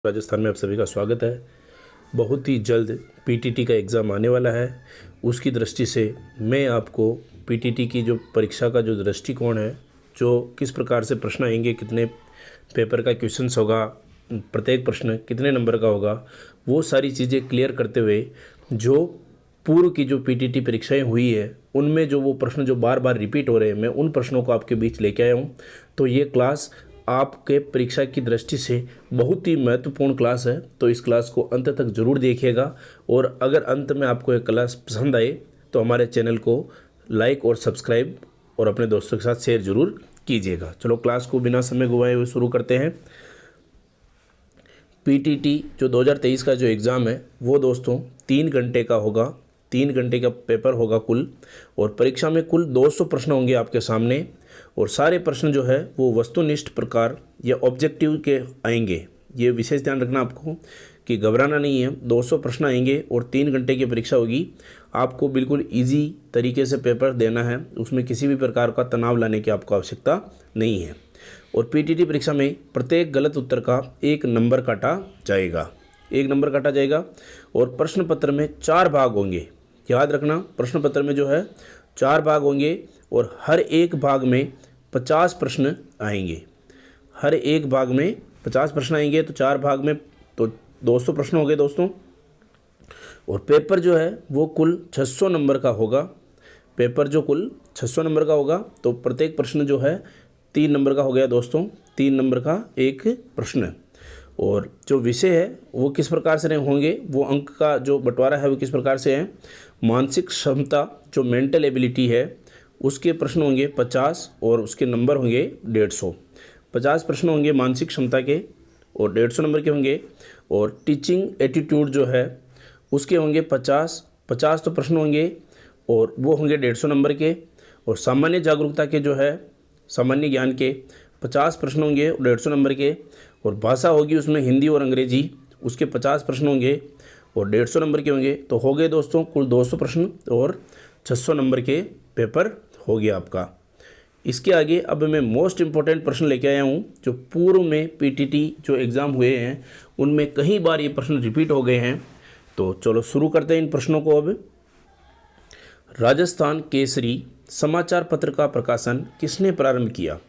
राजस्थान में आप सभी का स्वागत है। बहुत ही जल्द पीटीटी का एग्ज़ाम आने वाला है। उसकी दृष्टि से मैं आपको पीटीटी की जो परीक्षा का जो दृष्टिकोण है, जो किस प्रकार से प्रश्न आएंगे, कितने पेपर का क्वेश्चंस होगा, प्रत्येक प्रश्न कितने नंबर का होगा, वो सारी चीज़ें क्लियर करते हुए जो पूर्व की जो पीटीटी परीक्षाएं हुई है उनमें जो वो प्रश्न जो बार बार रिपीट हो रहे हैं, मैं उन प्रश्नों को आपके बीच लेके आया हूँ। तो ये क्लास आपके परीक्षा की दृष्टि से बहुत ही महत्वपूर्ण क्लास है, तो इस क्लास को अंत तक ज़रूर देखिएगा। और अगर अंत में आपको ये क्लास पसंद आए तो हमारे चैनल को लाइक और सब्सक्राइब और अपने दोस्तों के साथ शेयर ज़रूर कीजिएगा। चलो क्लास को बिना समय गवाए हुए शुरू करते हैं। पीटीटी जो 2023 का जो एग्ज़ाम है वो दोस्तों 3 घंटे का होगा। 3 घंटे का पेपर होगा कुल, और परीक्षा में कुल 200 प्रश्न होंगे आपके सामने। और सारे प्रश्न जो है वो वस्तुनिष्ठ प्रकार या ऑब्जेक्टिव के आएंगे। ये विशेष ध्यान रखना आपको कि घबराना नहीं है। 200 प्रश्न आएंगे और 3 घंटे की परीक्षा होगी। आपको बिल्कुल इजी तरीके से पेपर देना है, उसमें किसी भी प्रकार का तनाव लाने की आपको आवश्यकता नहीं है। और पीटीटी परीक्षा में प्रत्येक गलत उत्तर का 1 नंबर काटा जाएगा। 1 नंबर काटा जाएगा। और प्रश्न पत्र में 4 भाग होंगे। याद रखना, प्रश्न पत्र में जो है 4 भाग होंगे और हर एक भाग में 50 प्रश्न आएंगे। हर एक भाग में 50 प्रश्न आएंगे, तो 4 भाग में तो 200 प्रश्न हो गए दोस्तों। और पेपर जो है वो कुल 600 नंबर का होगा। पेपर जो कुल 600 नंबर का होगा, तो प्रत्येक प्रश्न जो है 3 नंबर का हो गया दोस्तों। 3 नंबर का एक प्रश्न। और जो विषय है वो किस प्रकार से होंगे, वो अंक का जो बंटवारा है वो किस प्रकार से है। मानसिक क्षमता जो मेंटल एबिलिटी है उसके प्रश्न होंगे 50 और उसके नंबर होंगे 150। 50 प्रश्न होंगे मानसिक क्षमता के और 150 नंबर के होंगे। और टीचिंग एटीट्यूड जो है उसके होंगे 50 तो प्रश्न होंगे और वो होंगे 150 नंबर के। और सामान्य जागरूकता के जो है सामान्य ज्ञान के 50 प्रश्न होंगे और 150 नंबर के। और भाषा होगी उसमें हिंदी और अंग्रेजी, उसके 50 प्रश्न होंगे और 150 नंबर के होंगे। तो हो गए दोस्तों कुल 200 प्रश्न और 600 नंबर के पेपर हो गया आपका। इसके आगे अब मैं मोस्ट इम्पॉर्टेंट प्रश्न लेके आया हूँ, जो पूर्व में पीटीटी जो एग्ज़ाम हुए हैं उनमें कई बार ये प्रश्न रिपीट हो गए हैं। तो चलो शुरू करते हैं इन प्रश्नों को। अब राजस्थान केसरी समाचार पत्र का प्रकाशन किसने प्रारंभ किया?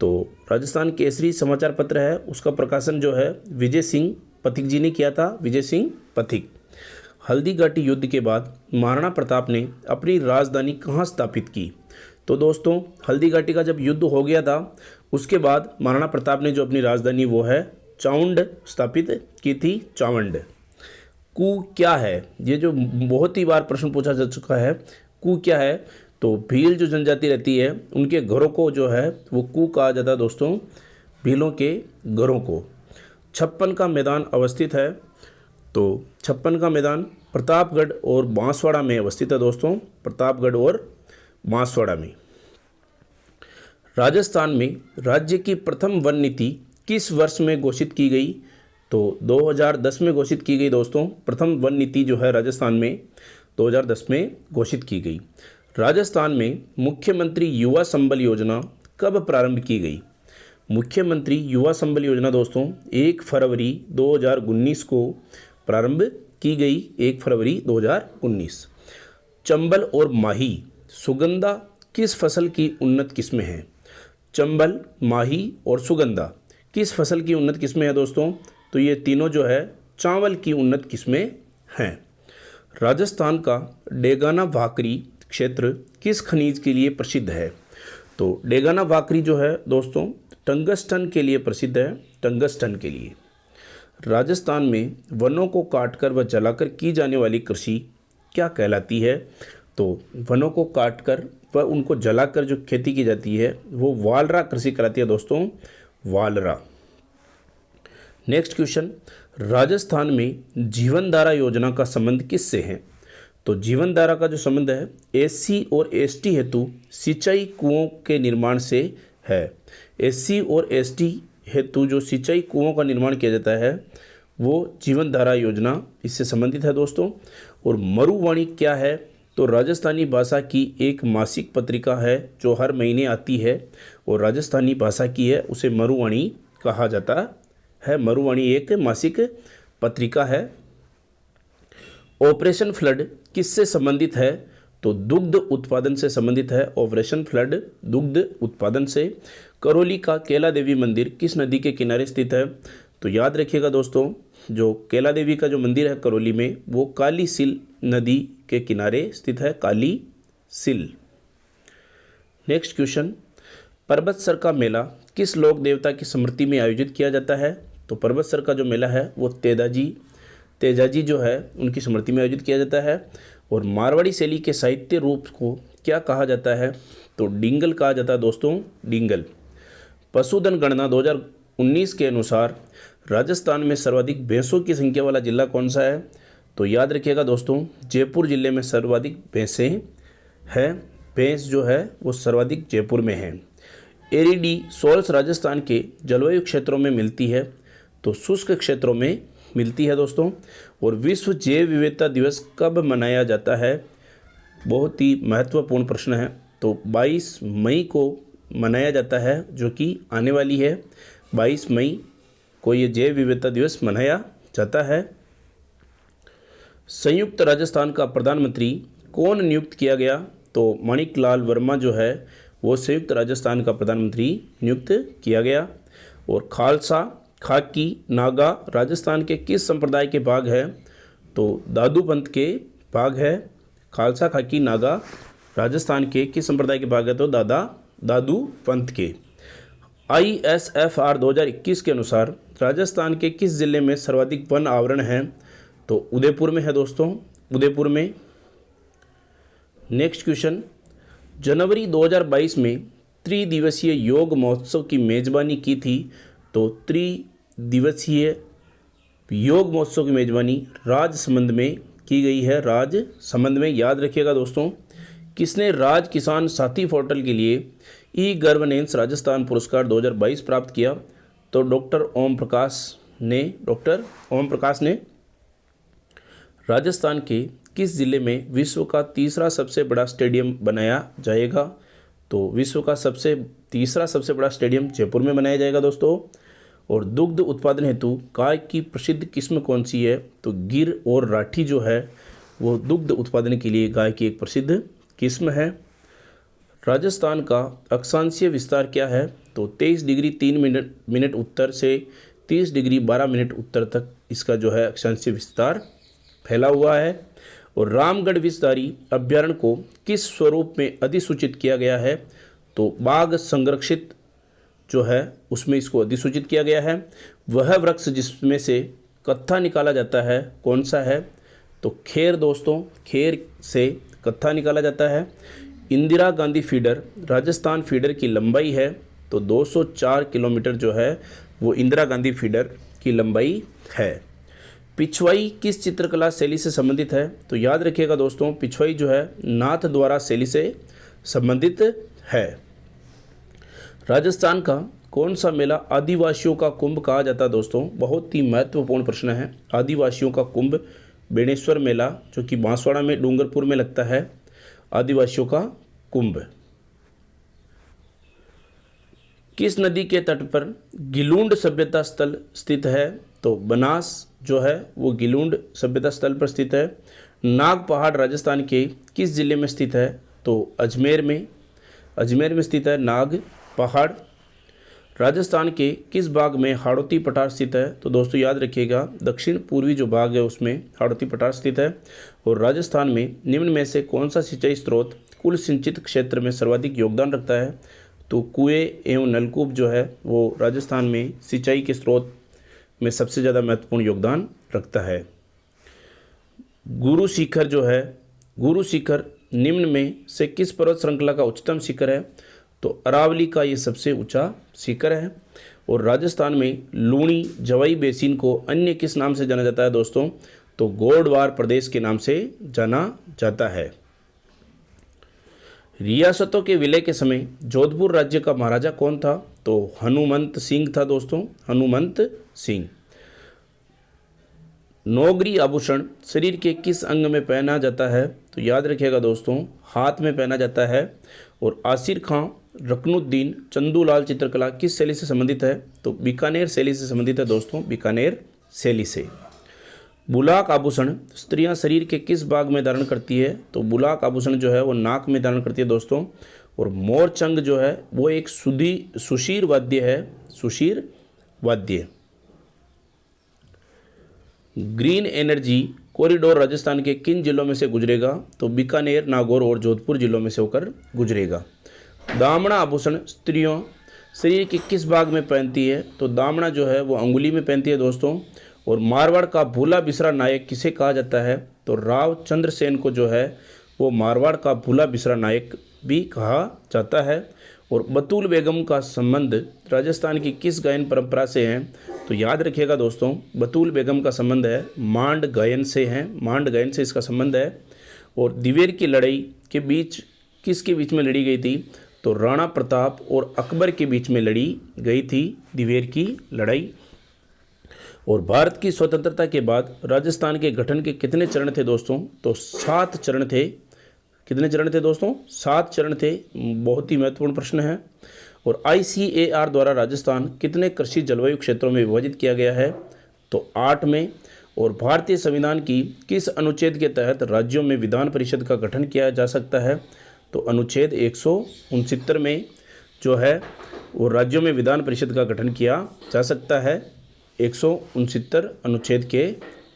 तो राजस्थान केसरी समाचार पत्र है, उसका प्रकाशन जो है विजय सिंह पथिक जी ने किया था। विजय सिंह पथिक। हल्दी घाटी युद्ध के बाद महाराणा प्रताप ने अपनी राजधानी कहाँ स्थापित की? तो दोस्तों हल्दी घाटी का जब युद्ध हो गया था उसके बाद महाराणा प्रताप ने जो अपनी राजधानी वो है चावंड स्थापित की थी। चावंड। कू क्या है? ये जो बहुत ही बार प्रश्न पूछा जा चुका है, कू क्या है? तो भील जो जनजाति रहती है उनके घरों को जो है वो कू कहा जाता है दोस्तों, भीलों के घरों को। 56 का मैदान अवस्थित है। तो 56 का मैदान प्रतापगढ़ और बांसवाड़ा में अवस्थित है दोस्तों। प्रतापगढ़ और बांसवाड़ा में। राजस्थान में राज्य की प्रथम वन नीति किस वर्ष में घोषित की गई? तो 2010 में घोषित की गई दोस्तों। प्रथम वन नीति जो है राजस्थान में 2010 में घोषित की गई। राजस्थान में मुख्यमंत्री युवा संबल योजना कब प्रारंभ की गई? मुख्यमंत्री युवा संबल योजना दोस्तों 1 फरवरी 2019 को प्रारंभ की गई। 1 फरवरी 2019। चंबल और माही सुगंधा किस फसल की उन्नत किस्में हैं? चंबल, माही और सुगंधा किस फसल की उन्नत किस्में हैं दोस्तों? तो ये तीनों जो है चावल की उन्नत किस्में हैं। राजस्थान का डेगाना भाकरी क्षेत्र किस खनिज के लिए प्रसिद्ध है? तो डेगाना भाकरी जो है दोस्तों टंगस्टन के लिए प्रसिद्ध है। टंगस्टन के लिए। राजस्थान में वनों को काटकर व जलाकर की जाने वाली कृषि क्या कहलाती है? तो वनों को काटकर व उनको जलाकर जो खेती की जाती है वो वालरा कृषि कहलाती है दोस्तों। वालरा। नेक्स्ट क्वेश्चन, राजस्थान में जीवन धारा योजना का संबंध किससे है? तो जीवन धारा का जो संबंध है एससी और एसटी हेतु सिंचाई कुओं के निर्माण से है। एससी और एसटी हेतु जो सिंचाई कुओं का निर्माण किया जाता है वो जीवन धारा योजना इससे संबंधित है दोस्तों। और मरुवाणी क्या है? तो राजस्थानी भाषा की एक मासिक पत्रिका है जो हर महीने आती है और राजस्थानी भाषा की है, उसे मरुवाणी कहा जाता है मरुवाणी एक मासिक पत्रिका है। ऑपरेशन फ्लड किससे संबंधित है? तो दुग्ध उत्पादन से संबंधित है। ऑपरेशन फ्लड दुग्ध उत्पादन से। करौली का कैला देवी मंदिर किस नदी के किनारे स्थित है? तो याद रखिएगा दोस्तों, जो कैला देवी का जो मंदिर है करौली में, वो काली सिल नदी के किनारे स्थित है। काली सिल। नेक्स्ट क्वेश्चन, परबतसर का मेला किस लोक देवता की स्मृति में आयोजित किया जाता है? तो परबतसर का जो मेला है वो तेजाजी जो है उनकी स्मृति में आयोजित किया जाता है। और मारवाड़ी शैली के साहित्य रूप को क्या कहा जाता है? तो डिंगल कहा जाता है दोस्तों, डिंगल। पशुधन गणना 2019 के अनुसार राजस्थान में सर्वाधिक भैंसों की संख्या वाला जिला कौन सा है? तो याद रखिएगा दोस्तों, जयपुर जिले में सर्वाधिक भैंसें हैं। भैंस जो है वो सर्वाधिक जयपुर में है। एरीडी सोल्स राजस्थान के जलवायु क्षेत्रों में मिलती है, तो शुष्क क्षेत्रों में मिलती है दोस्तों। और विश्व जैव विविधता दिवस कब मनाया जाता है? बहुत ही महत्वपूर्ण प्रश्न है। तो 22 मई को मनाया जाता है, जो कि आने वाली है। 22 मई को ये जैव विविधता दिवस मनाया जाता है। संयुक्त राजस्थान का प्रधानमंत्री कौन नियुक्त किया गया? तो माणिक लाल वर्मा जो है वो संयुक्त राजस्थान का प्रधानमंत्री नियुक्त किया गया। और खालसा, खाकी, नागा राजस्थान के किस संप्रदाय के भाग है? तो दादू पंथ के भाग है। खालसा, खाकी, नागा राजस्थान के किस संप्रदाय के भाग है? तो दादू पंथ के। ISFR 2021 के अनुसार राजस्थान के किस जिले में सर्वाधिक वन आवरण है? तो उदयपुर में है दोस्तों, उदयपुर में। नेक्स्ट क्वेश्चन, जनवरी 2022 में त्रिदिवसीय योग महोत्सव की मेजबानी की थी। तो त्रिदिवसीय योग महोत्सव की मेजबानी राजसमंद में की गई है। राजसमंद में। याद रखिएगा दोस्तों, किसने राज किसान साथी पोर्टल के लिए ई गवर्नेंस राजस्थान पुरस्कार 2022 प्राप्त किया? तो डॉक्टर ओम प्रकाश ने राजस्थान के किस जिले में विश्व का तीसरा सबसे बड़ा स्टेडियम बनाया जाएगा? तो विश्व का तीसरा सबसे बड़ा स्टेडियम जयपुर में बनाया जाएगा दोस्तों। और दुग्ध उत्पादन हेतु गाय की प्रसिद्ध किस्म कौन सी है? तो गिर और राठी जो है वो दुग्ध उत्पादन के लिए गाय की एक प्रसिद्ध किस्म है। राजस्थान का अक्षांशीय विस्तार क्या है? तो 23 डिग्री 3 मिनट उत्तर से 30 डिग्री 12 मिनट उत्तर तक इसका जो है अक्षांशीय विस्तार फैला हुआ है। और रामगढ़ विषधारी अभ्यारण्य को किस स्वरूप में अधिसूचित किया गया है? तो बाघ संरक्षित जो है उसमें इसको अधिसूचित किया गया है। वह वृक्ष जिसमें से कत्था निकाला जाता है कौन सा है? तो खेर दोस्तों, खेर से कत्था निकाला जाता है। इंदिरा गांधी फीडर राजस्थान फीडर की लंबाई है तो 204 किलोमीटर जो है वो इंदिरा गांधी फीडर की लंबाई है। पिछवाई किस चित्रकला शैली से संबंधित है? तो याद रखिएगा दोस्तों, पिछवाई जो है नाथ द्वारा शैली से संबंधित है। राजस्थान का कौन सा मेला आदिवासियों का कुंभ कहा जाता है? दोस्तों बहुत ही महत्वपूर्ण प्रश्न है। आदिवासियों का कुंभ बेणेश्वर मेला जो कि बांसवाड़ा में डूंगरपुर में लगता है। आदिवासियों का कुंभ। किस नदी के तट पर गिलूंड सभ्यता स्थल स्थित है? तो बनास जो है वो गिलूंड सभ्यता स्थल पर स्थित है। नाग पहाड़ राजस्थान के किस जिले में स्थित है? तो अजमेर में स्थित है नाग पहाड़। राजस्थान के किस भाग में हाड़ौती पठार स्थित है? तो दोस्तों याद रखिएगा, दक्षिण पूर्वी जो भाग है उसमें हाड़ौती पठार स्थित है। और राजस्थान में निम्न में से कौन सा सिंचाई स्रोत कुल सिंचित क्षेत्र में सर्वाधिक योगदान रखता है? तो कुएं एवं नलकूप जो है वो राजस्थान में सिंचाई के स्रोत में सबसे ज़्यादा महत्वपूर्ण योगदान रखता है। गुरु शिखर जो है, गुरु शिखर निम्न में से किस पर्वत श्रृंखला का उच्चतम शिखर है? तो अरावली का ये सबसे ऊंचा शिखर है। और राजस्थान में लूणी जवाई बेसिन को अन्य किस नाम से जाना जाता है दोस्तों? तो गोडवार प्रदेश के नाम से जाना जाता है। रियासतों के विलय के समय जोधपुर राज्य का महाराजा कौन था? तो हनुमंत सिंह था दोस्तों, हनुमंत सिंह। नौगरी आभूषण शरीर के किस अंग में पहना जाता है? तो याद रखिएगा दोस्तों, हाथ में पहना जाता है। और आसिर खां, रकनुद्दीन, चंदूलाल चित्रकला किस शैली से संबंधित है? तो बीकानेर शैली से संबंधित है दोस्तों, बीकानेर शैली से। बुलाक आभूषण स्त्रियां शरीर के किस भाग में धारण करती है? तो बुलाक आभूषण जो है वो नाक में धारण करती है दोस्तों। और मोरचंग जो है वो एक सुशीर वाद्य है, सुशीर वाद्य। ग्रीन एनर्जी कॉरिडोर राजस्थान के किन जिलों में से गुजरेगा? तो बीकानेर, नागौर और जोधपुर जिलों में से होकर गुजरेगा। दामना आभूषण स्त्रियों शरीर के किस भाग में पहनती है? तो दामना जो है वो अंगुली में पहनती है दोस्तों। और मारवाड़ का भूला बिसरा नायक किसे कहा जाता है? तो राव चंद्रसेन को जो है वो मारवाड़ का भूला बिसरा नायक भी कहा जाता है। और बतूल बेगम का संबंध राजस्थान की किस गायन परंपरा से है? तो याद रखिएगा दोस्तों, बतूल बेगम का संबंध है मांड गायन से है, मांड गायन से इसका संबंध है। और दिवेर की लड़ाई के बीच किसके बीच में लड़ी गई थी? तो राणा प्रताप और अकबर के बीच में लड़ी गई थी दिवेर की लड़ाई। और भारत की स्वतंत्रता के बाद राजस्थान के गठन के कितने चरण थे दोस्तों? तो 7 चरण थे। कितने चरण थे दोस्तों? 7 चरण थे। बहुत ही महत्वपूर्ण प्रश्न है। और ICAR द्वारा राजस्थान कितने कृषि जलवायु क्षेत्रों में विभाजित किया गया है? तो 8 में। और भारतीय संविधान की किस अनुच्छेद के तहत राज्यों में विधान परिषद का गठन किया जा सकता है? तो अनुच्छेद 169 में जो है वो राज्यों में विधान परिषद का गठन किया जा सकता है, 169 अनुच्छेद के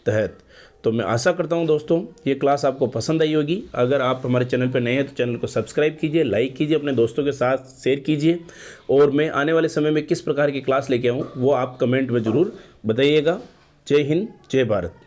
तहत। तो मैं आशा करता हूं दोस्तों ये क्लास आपको पसंद आई होगी। अगर आप हमारे चैनल पर नए हैं तो चैनल को सब्सक्राइब कीजिए, लाइक कीजिए, अपने दोस्तों के साथ शेयर कीजिए। और मैं आने वाले समय में किस प्रकार की क्लास लेके आऊँ वो आप कमेंट में ज़रूर बताइएगा। जय हिंद, जय भारत।